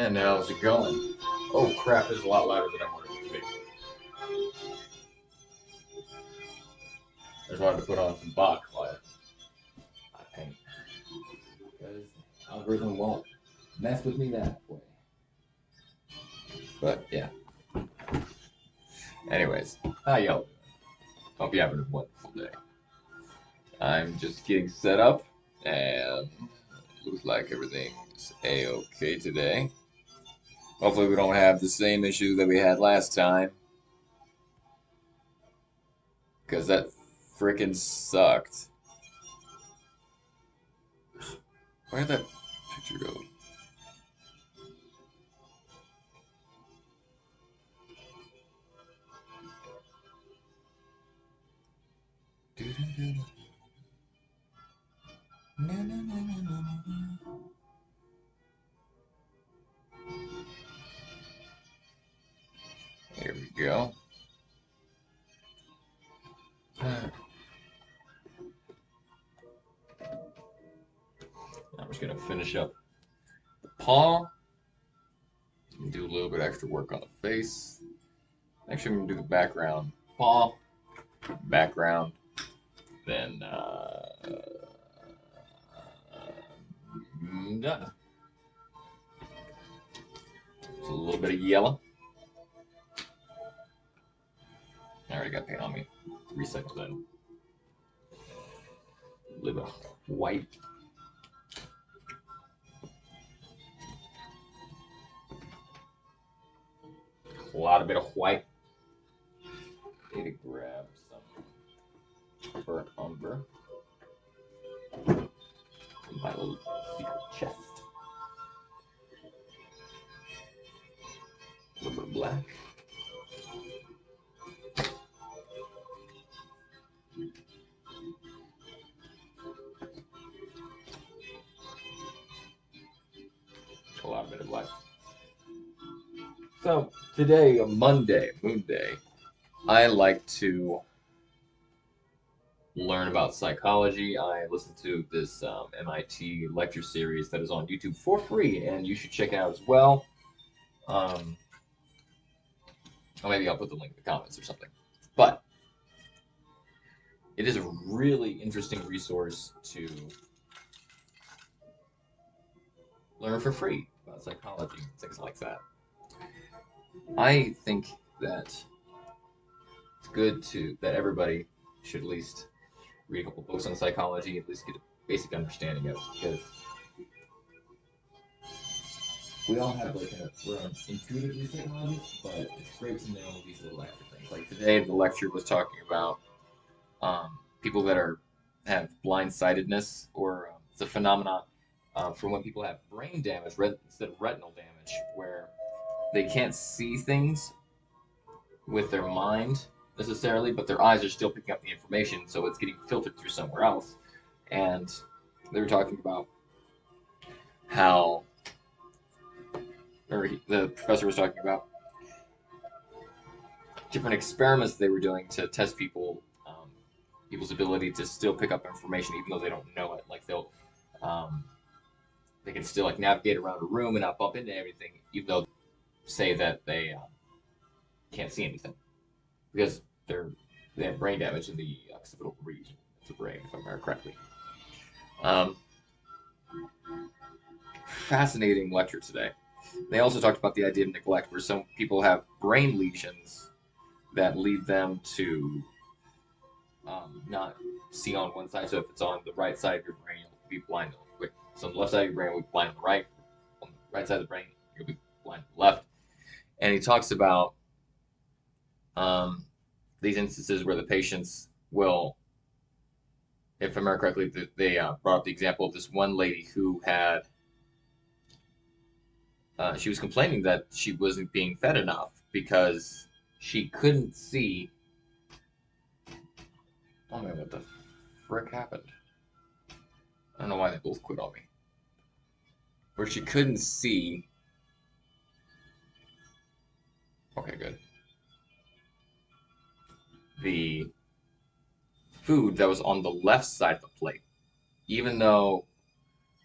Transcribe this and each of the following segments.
And how's it going? Oh crap, it's a lot louder than I wanted it to be. I just wanted to put on some Bach quiet. I paint. Because algorithm won't mess with me that way. But yeah. Anyways, how y'all doing? Hope you're having a wonderful day. I'm just getting set up and looks like everything's a-okay today. Hopefully we don't have the same issue that we had last time. Because that frickin' sucked. Where'd that picture go? Here we go. I'm just gonna finish up the paw and do a little bit extra work on the face. Actually, I'm gonna do the background paw, background, then done. Just a little bit of yellow. I already got paint on me. 3 seconds in. A little bit of white. A lot of bit of white. Need to grab some burnt umber. My little secret chest. A little bit of black. A lot of bit of black. So today, Monday, Moon Day, I like to learn about psychology. I listen to this MIT lecture series that is on YouTube for free, and you should check it out as well. Or maybe I'll put the link in the comments or something. But it is a really interesting resource to learn for free about psychology and things like that. I think that it's good that everybody should at least read a couple books on psychology, at least get a basic understanding of it, because we all have we're intuitively psychologists, but it's great to know these little extra things. Like today, the lecture was talking about people that have blind-sightedness, or it's a phenomenon from when people have brain damage instead of retinal damage, where they can't see things with their mind necessarily, but their eyes are still picking up the information, so it's getting filtered through somewhere else. And they were talking about how, the professor was talking about different experiments they were doing to test people's ability to still pick up information even though they don't know it. Like they can still navigate around a room and not bump into everything, even though say that they can't see anything because they have brain damage in the occipital region of the brain, if I remember correctly. Fascinating lecture today. They also talked about the idea of neglect, where some people have brain lesions that lead them to not see on one side. So if it's on the right side of your brain, you'll be blind. So on the left side of your brain, you'll be blind on the right. On the right side of the brain, you'll be blind on the left. And he talks about these instances where the patients will, if I remember correctly, they brought up the example of this one lady who had, she was complaining that she wasn't being fed enough because she couldn't see. Oh man, what the frick happened? I don't know why they both quit on me. Where she couldn't see. Okay, good. The food that was on the left side of the plate, even though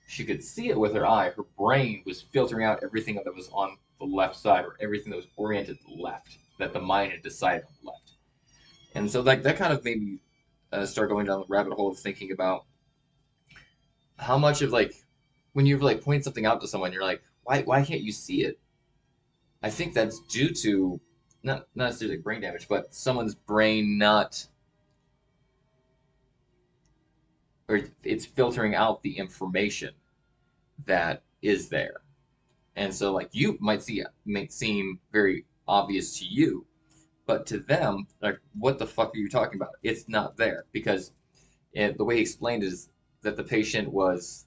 she could see it with her eye, her brain was filtering out everything that was on the left side, or everything that was oriented left, that the mind had decided on the left. And so like that kind of made me start going down the rabbit hole of thinking about how much of like when you like point something out to someone, you're like, why can't you see it? I think that's due to not necessarily brain damage, but someone's brain not, or it's filtering out the information that is there. And so like you might see it may seem very obvious to you, but to them, like, what the fuck are you talking about? It's not there because the way he explained it is that the patient was,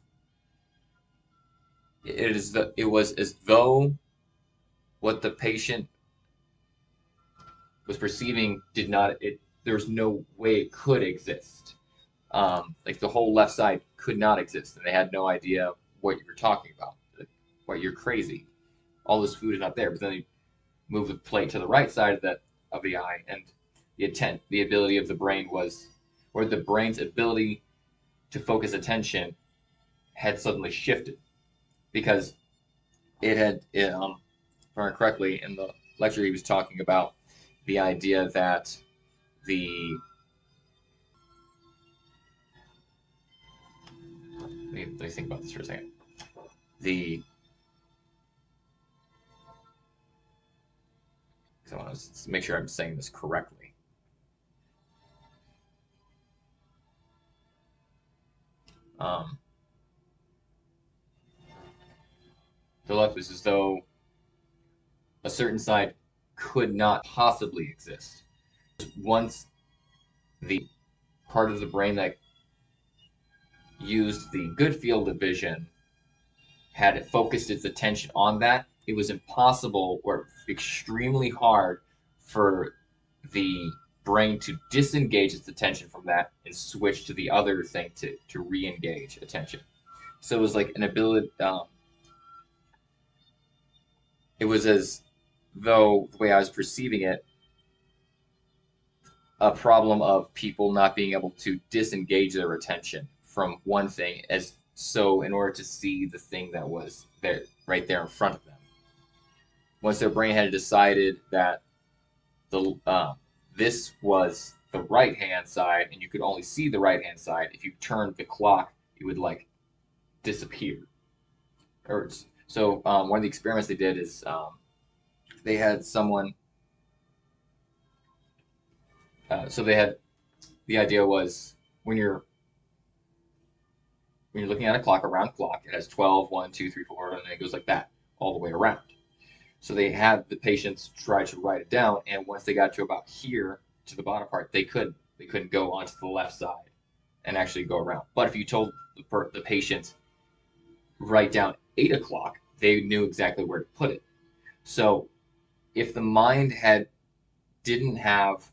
it was as though what the patient was perceiving did not, there was no way it could exist. Like the whole left side could not exist, and they had no idea what you were talking about. Like, what, you're crazy. All this food is not there. But then they move the plate to the right side of the eye, and the ability of the brain was, or the brain's ability to focus attention had suddenly shifted because it had, if I remember correctly, in the lecture he was talking about the idea that the let me think about this for a second. So I want to make sure I'm saying this correctly. The left is as though a certain side could not possibly exist. Once the part of the brain that used the good field of vision had it focused its attention on that, it was impossible or extremely hard for the brain to disengage its attention from that and switch to the other thing to re-engage attention. So it was like an ability. It was as though the way I was perceiving it, a problem of people not being able to disengage their attention from one thing as so in order to see the thing that was there right there in front of them. Once their brain had decided that this was the right hand side and you could only see the right hand side, if you turned the clock, it would like disappear. Or so one of the experiments they did is they had someone. So they had, the idea was when you're looking at a clock, a round clock, it has 12, 1, 2, 3, 4, and then it goes like that all the way around. So they had the patients try to write it down, and once they got to about here, to the bottom part, they couldn't go onto the left side and actually go around. But if you told the patient write down 8 o'clock, they knew exactly where to put it. So if the mind didn't have,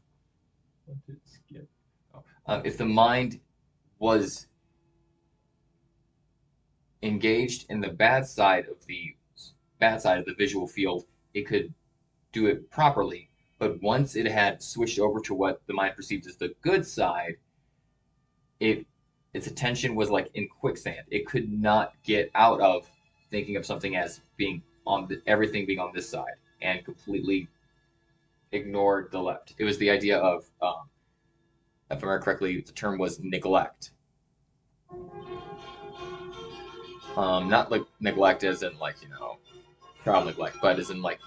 if the mind was engaged in the bad side of the visual field, it could do it properly. But once it had switched over to what the mind perceived as the good side, its attention was like in quicksand. It could not get out of thinking of something as being everything being on this side, and completely ignored the left. It was the idea of, if I remember correctly, the term was neglect. Not like neglect as in like, child neglect, but as in like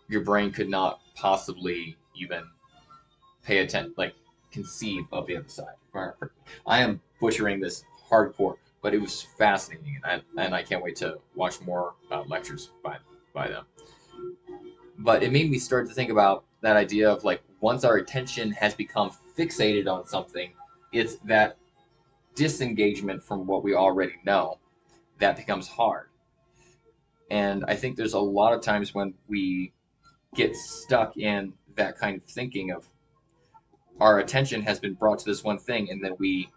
your brain could not possibly even pay attention, like conceive of the other side. I am butchering this hardcore, but it was fascinating, and I can't wait to watch more lectures by them. But it made me start to think about that idea of like, once our attention has become fixated on something, it's that disengagement from what we already know that becomes hard. And I think there's a lot of times when we get stuck in that kind of thinking of our attention has been brought to this one thing, and then we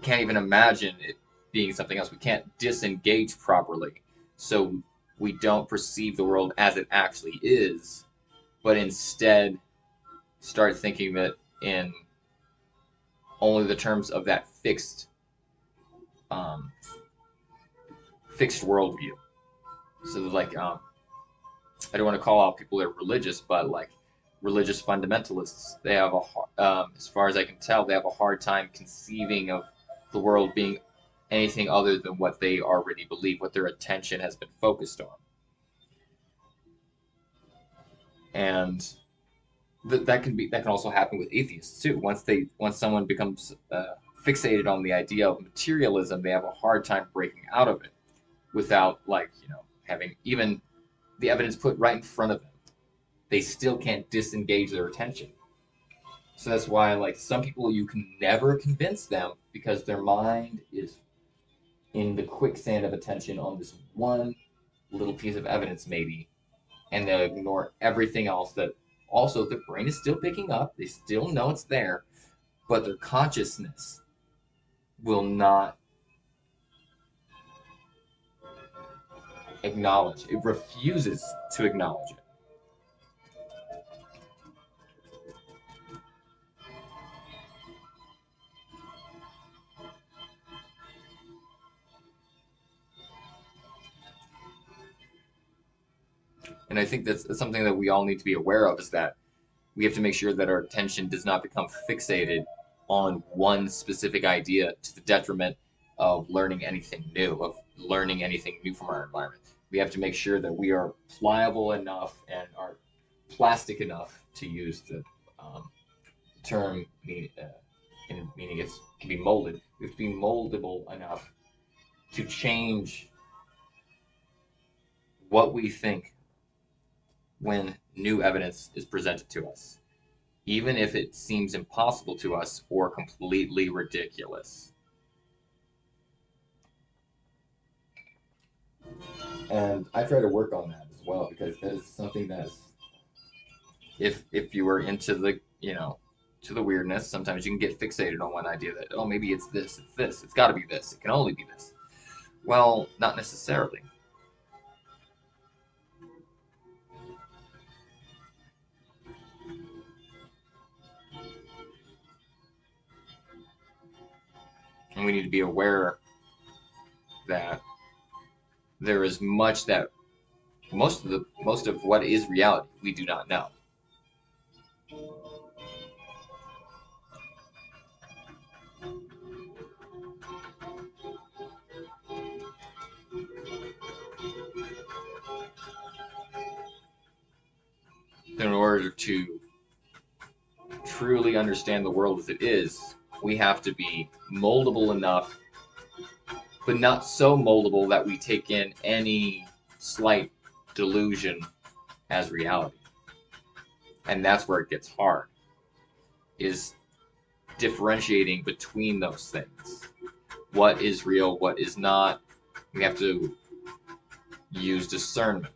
can't even imagine it being something else. We can't disengage properly. So we don't perceive the world as it actually is, but instead start thinking of it in only the terms of that fixed fixed worldview. So like I don't want to call out people that are religious, but like religious fundamentalists, they have as far as I can tell, they have a hard time conceiving of the world being anything other than what they already believe, what their attention has been focused on. And that can also happen with atheists too. Once someone becomes fixated on the idea of materialism, they have a hard time breaking out of it without having even the evidence put right in front of them. They still can't disengage their attention. So that's why some people, you can never convince them because their mind is in the quicksand of attention on this one little piece of evidence maybe, and they'll ignore everything else that also their brain is still picking up. They still know it's there, but their consciousness will not acknowledge. It refuses to acknowledge it. And I think that's something that we all need to be aware of, is that we have to make sure that our attention does not become fixated on one specific idea to the detriment of learning anything new, from our environment. We have to make sure that we are pliable enough and are plastic enough, to use the term meaning it can be molded. We have to be moldable enough to change what we think when new evidence is presented to us, even if it seems impossible to us or completely ridiculous. And I try to work on that as well, because that is something that's, if you were into the to the weirdness, sometimes you can get fixated on one idea that, oh, maybe it's this, it's got to be this, it can only be this. Well, not necessarily. And we need to be aware that there is much that most of what is reality we do not know. In order to truly understand the world as it is, we have to be moldable enough, but not so moldable that we take in any slight delusion as reality. And that's where it gets hard, is differentiating between those things. What is real, what is not. We have to use discernment.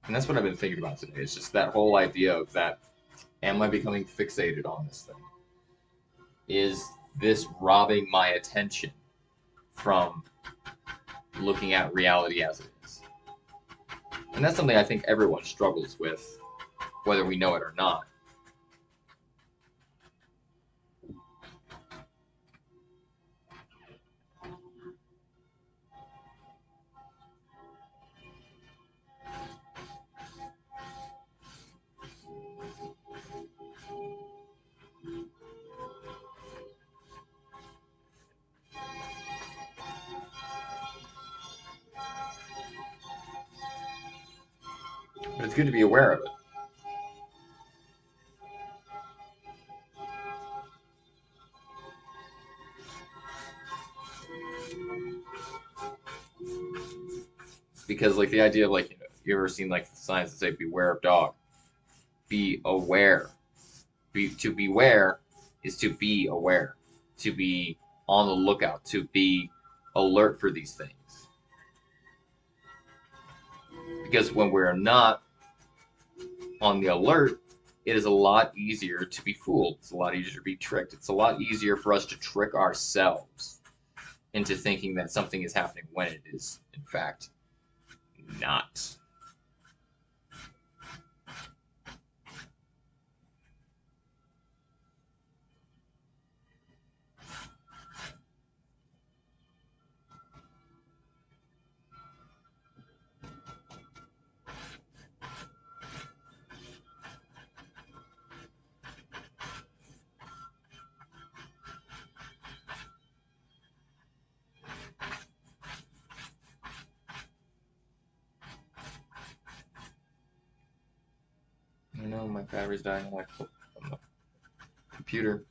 And that's what I've been thinking about today. It's just that whole idea of that, am I becoming fixated on this thing? Is this robbing my attention from looking at reality as it is? And that's something I think everyone struggles with, whether we know it or not. But it's good to be aware of it. Because the idea of you ever seen the signs that say beware of dog? Be aware. To beware is to be aware, to be on the lookout, to be alert for these things. Because when we're not on the alert, it is a lot easier to be fooled. It's a lot easier to be tricked. It's a lot easier for us to trick ourselves into thinking that something is happening when it is, in fact, not. I know my battery's dying on the computer.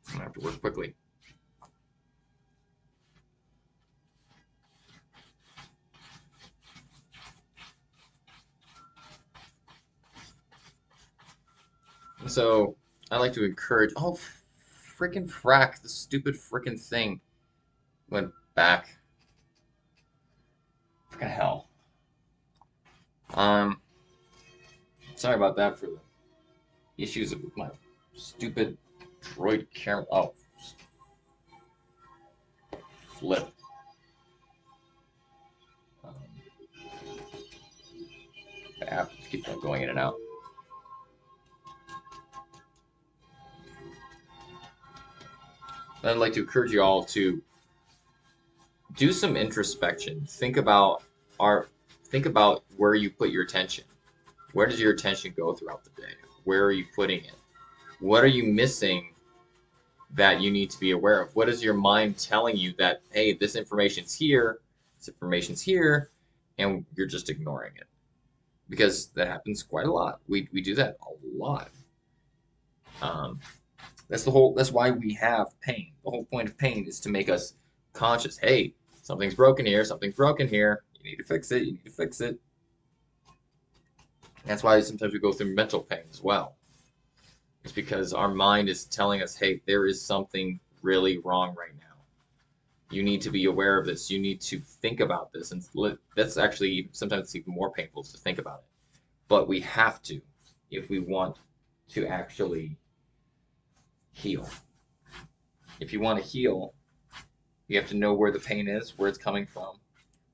I'm gonna have to work quickly. So I like to encourage. Oh, freaking frack! The stupid freaking thing went back. Freaking hell. Sorry about that for the issues with my stupid Droid camera. Oh, flip. Um, the app just keeps on going in and out. I'd like to encourage you all to do some introspection. Think about where you put your attention. Where does your attention go throughout the day? Where are you putting it? What are you missing that you need to be aware of? What is your mind telling you that, hey, this information's here, and you're just ignoring it? Because that happens quite a lot. We do that a lot. That's why we have pain. The whole point of pain is to make us conscious. Hey, something's broken here. Something's broken here. You need to fix it. You need to fix it. That's why sometimes we go through mental pain as well. It's because our mind is telling us, hey, there is something really wrong right now. You need to be aware of this. You need to think about this. And that's actually sometimes even more painful to think about it. But we have to if we want to actually heal. If you want to heal, you have to know where the pain is, where it's coming from,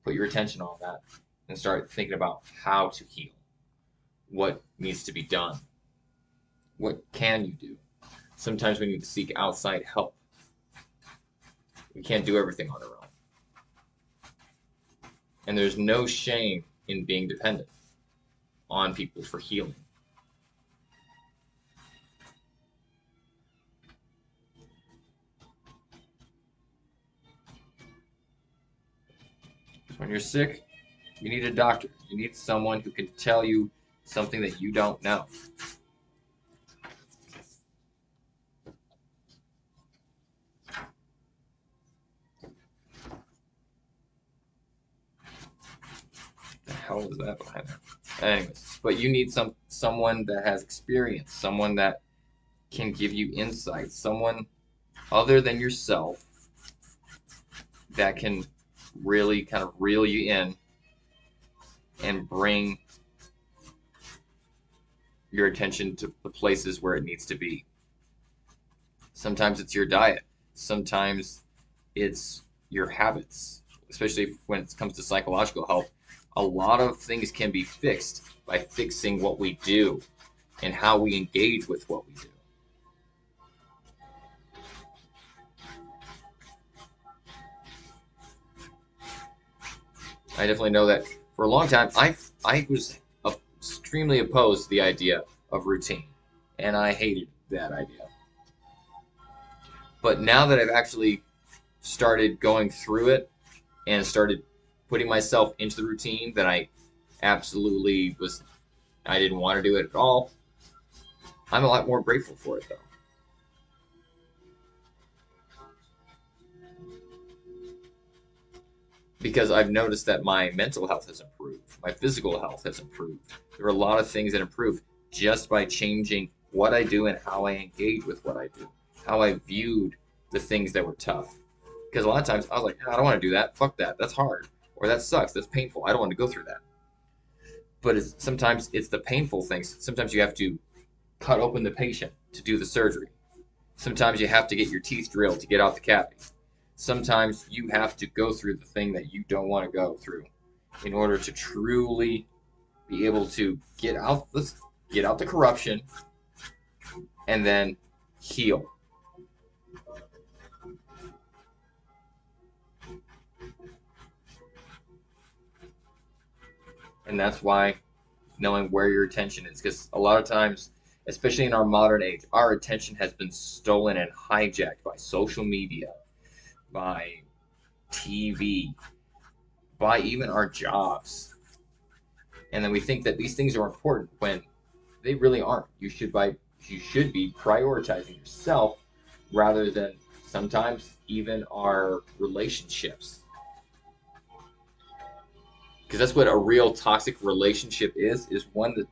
put your attention on that, and start thinking about how to heal. What needs to be done? What can you do? Sometimes we need to seek outside help. We can't do everything on our own. And there's no shame in being dependent on people for healing. When you're sick, you need a doctor. You need someone who can tell you something that you don't know. The hell is that behind there? Anyways, but you need someone that has experience, someone that can give you insight, someone other than yourself that can really kind of reel you in and bring your attention to the places where it needs to be. Sometimes it's your diet. Sometimes it's your habits, especially when it comes to psychological health. A lot of things can be fixed by fixing what we do and how we engage with what we do. I definitely know that for a long time, I was extremely opposed to the idea of routine, and I hated that idea. But now that I've actually started going through it and started putting myself into the routine that I absolutely I didn't want to do it at all, I'm a lot more grateful for it though. because I've noticed that my mental health has improved, my physical health has improved. There are a lot of things that improve just by changing what I do and how I engage with what I do, how I viewed the things that were tough. Because a lot of times I was like, "No, I don't want to do that. Fuck that. That's hard. Or that sucks. That's painful. I don't want to go through that." But sometimes it's the painful things. Sometimes you have to cut open the patient to do the surgery. Sometimes you have to get your teeth drilled to get out the cavity. Sometimes you have to go through the thing that you don't want to go through in order to truly be able to get out the corruption and then heal. And that's why knowing where your attention is, because a lot of times, especially in our modern age, our attention has been stolen and hijacked by social media, by TV, by even our jobs. And then we think that these things are important when they really aren't. You should be prioritizing yourself rather than sometimes even our relationships. Because that's what a real toxic relationship is one that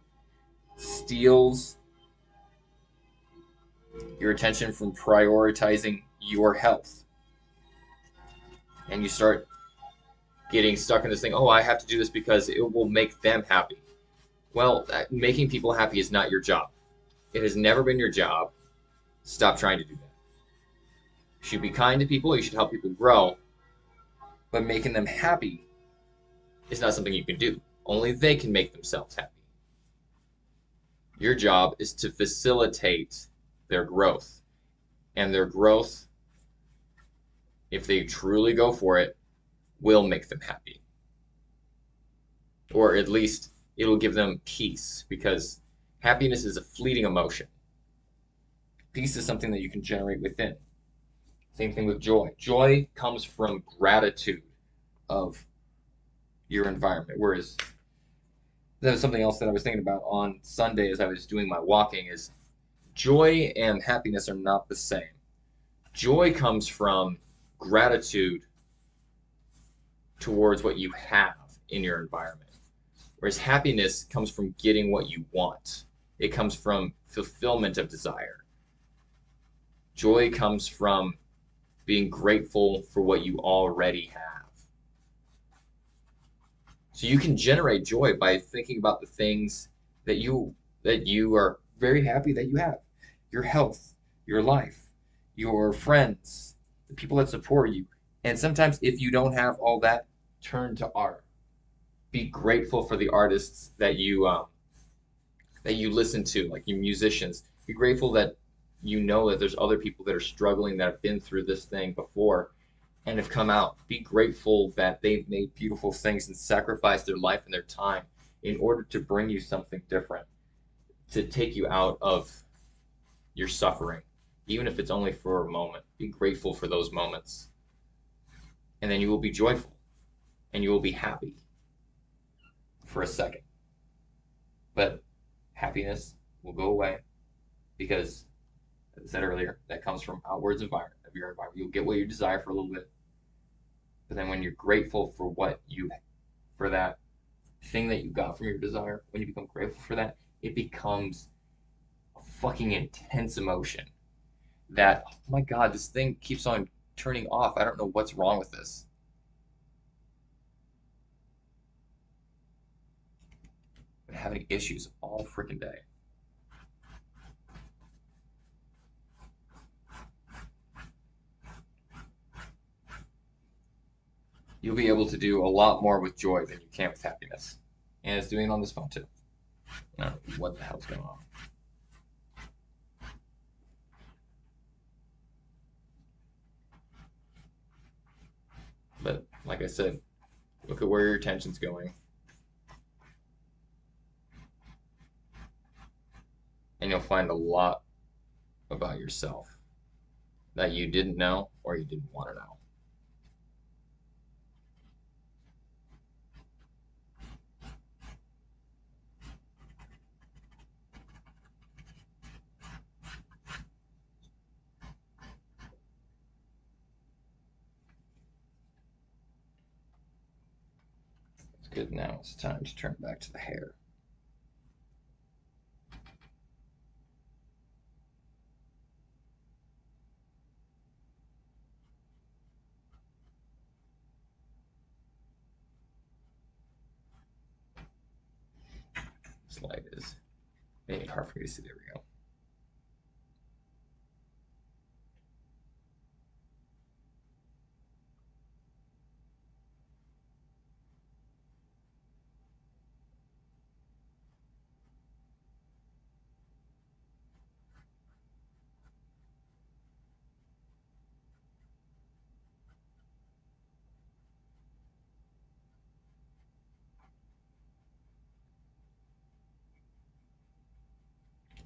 steals your attention from prioritizing your health. And you start getting stuck in this thing, oh, I have to do this because it will make them happy. Well, making people happy is not your job. It has never been your job. Stop trying to do that. You should be kind to people, you should help people grow, but making them happy is not something you can do. Only they can make themselves happy. Your job is to facilitate their growth. And their growth, if they truly go for it, will make them happy. Or at least it'll give them peace, because happiness is a fleeting emotion. Peace is something that you can generate within. Same thing with joy. Joy comes from gratitude of your environment. Whereas that was something else that I was thinking about on Sunday as I was doing my walking is joy and happiness are not the same. Joy comes from gratitude towards what you have in your environment. Whereas happiness comes from getting what you want. It comes from fulfillment of desire. Joy comes from being grateful for what you already have. So you can generate joy by thinking about the things that you are very happy that you have. Your health, your life, your friends, the people that support you. And sometimes if you don't have all that, turn to art. Be grateful for the artists that you listen to, like you musicians. Be grateful that you know that there's other people that are struggling that have been through this thing before and have come out. Be grateful that they've made beautiful things and sacrificed their life and their time in order to bring you something different, to take you out of your suffering, even if it's only for a moment. Be grateful for those moments. And then you will be joyful and you will be happy for a second. But happiness will go away because, as I said earlier, that comes from outwards environment of your environment. You'll get what you desire for a little bit, but then when you're grateful for that thing that you got from your desire, when you become grateful for that, it becomes a fucking intense emotion. That, oh my god, this thing keeps on turning off. I don't know what's wrong with this. I'm having issues all freaking day. You'll be able to do a lot more with joy than you can with happiness. And it's doing it on this phone too. I don't know what the hell's going on. But like I said, look at where your attention's going. And you'll find a lot about yourself that you didn't know or you didn't want to know. Good, now it's time to turn back to the hair. This light is making it hard for me to see. There we go.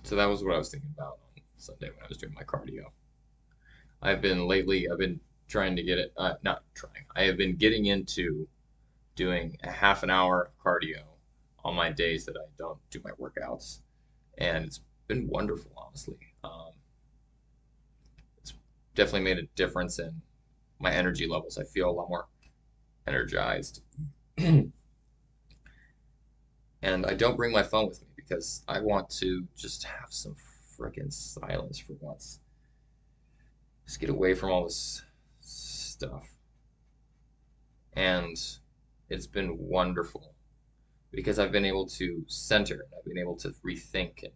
So that was what I was thinking about on Sunday when I was doing my cardio. I've been trying to get it, not trying, I have been getting into doing a half an hour cardio on my days that I don't do my workouts. And it's been wonderful, honestly. It's definitely made a difference in my energy levels. I feel a lot more energized. And I don't bring my phone with me because I want to just have some freaking silence for once. Just get away from all this stuff. And it's been wonderful because I've been able to center and I've been able to rethink and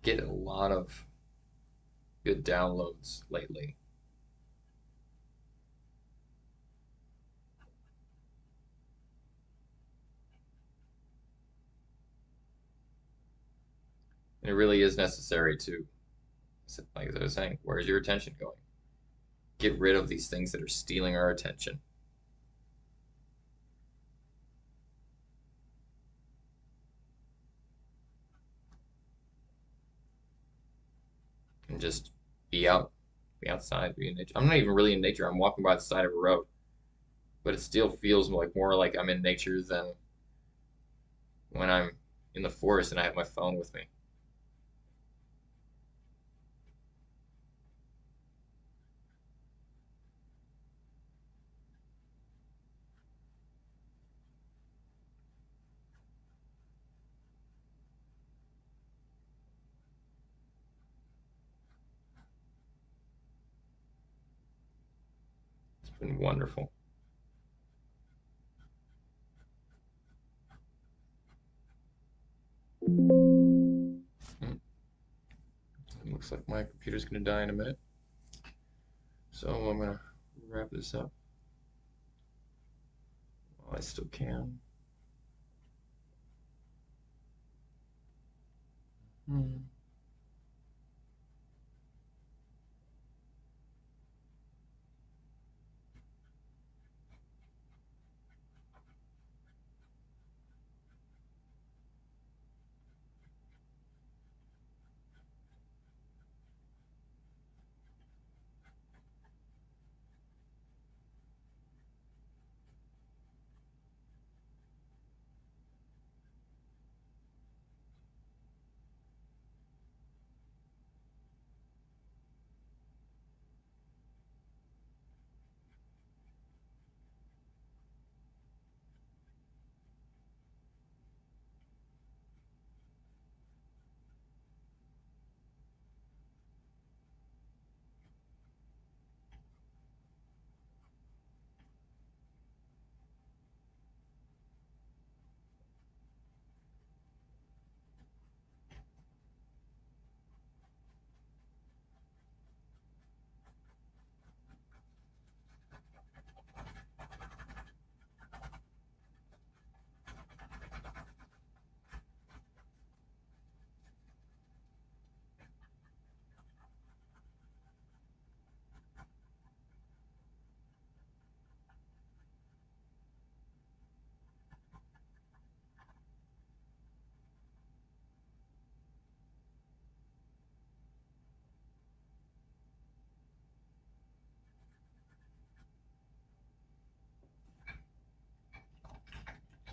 get a lot of good downloads lately. And it really is necessary to, like I was saying, where's your attention going? Get rid of these things that are stealing our attention and just be out, be outside, be in nature. I'm not even really in nature. I'm walking by the side of a road, but it still feels like more like I'm in nature than when I'm in the forest and I have my phone with me. It's been wonderful. Hmm. It looks like my computer's gonna die in a minute, so I'm gonna wrap this up while I still can. Hmm.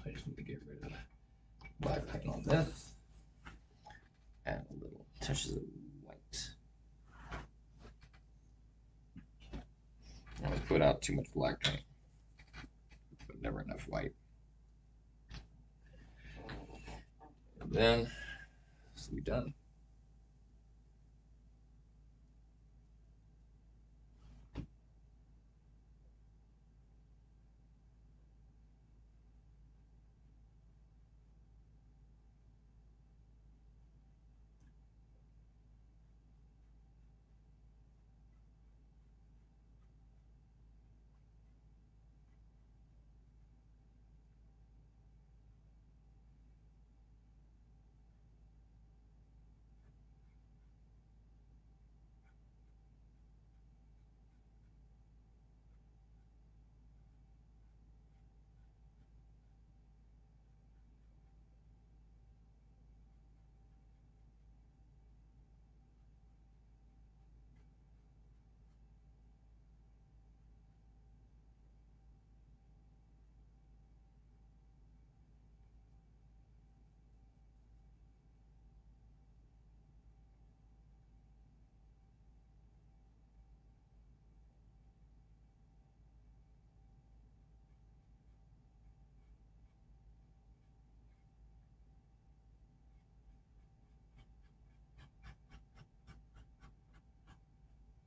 I just need to get rid of the black paint on this. Add a little touches of white. I don't put out too much black paint, but never enough white. then this will be done.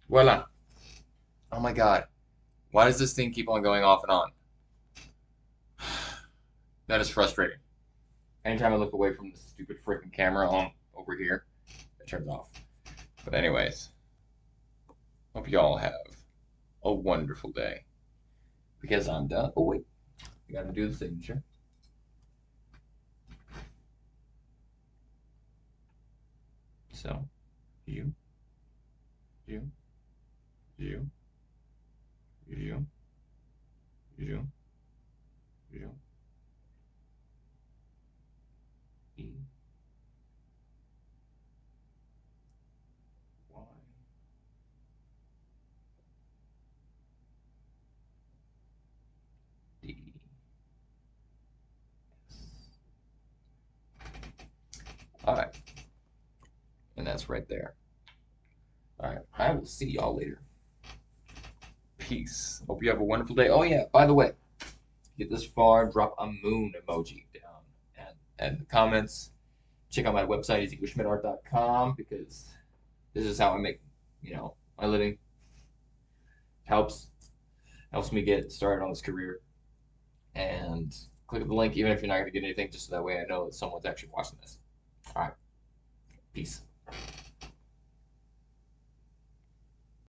Voila. Oh my god. Why does this thing keep on going off and on? That is frustrating. Anytime I look away from the stupid freaking camera on over here, it turns off. But anyways, hope y'all have a wonderful day. Because I'm done. Oh wait, we gotta do the signature. So, you, you, you, you, you, you, E, Y, D, S. Alright, and that's right there. Alright, I will see y'all later. Peace. Hope you have a wonderful day. Oh yeah, by the way, get this far, drop a moon emoji down and the comments. Check out my website, EzekielSchmidtArt.com, because this is how I make, my living. Helps me get started on this career. And click the link, even if you're not going to get anything, just so that way I know that someone's actually watching this. All right, peace.